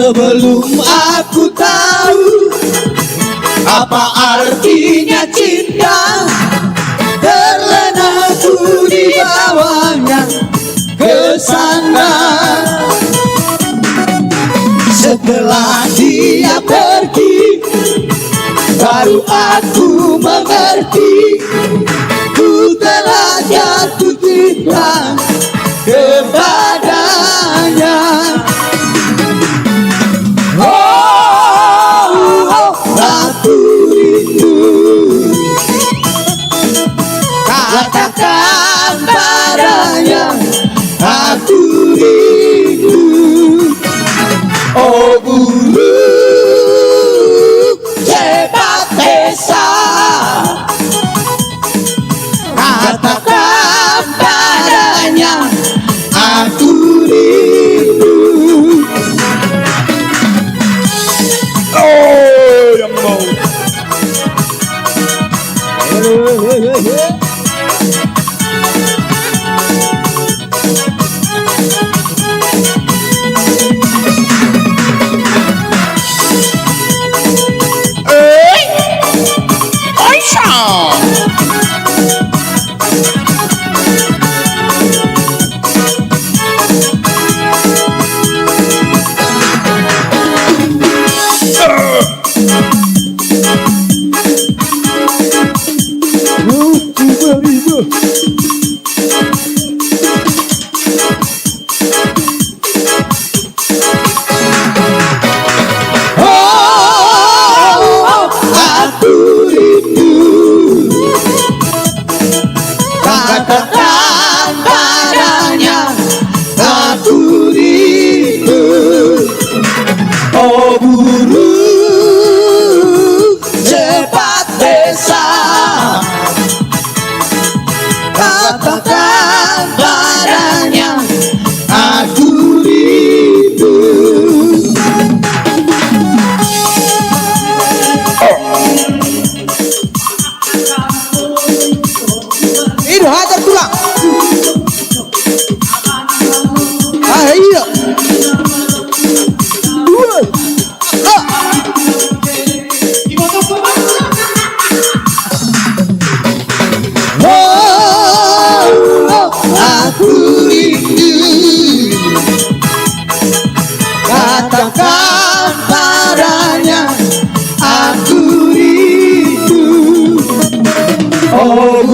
Sebelum aku tahu apa artinya cinta, terlena ku di bawahnya ke sana. Setelah dia pergi, baru aku mengerti, ku telah jatuh cinta kepadanya. Aku rindu, katakan padanya, aku rindu. Oh burung cepat desa, katakan padanya, aku rindu. Oh, yang mau. Katakan padanya, aku rindu. Oh burung cepat desa, katakan padanya, aku rindu. Ini hajar tulang. Ah iya. Aku rindu, katakan padanya, aku rindu. Oh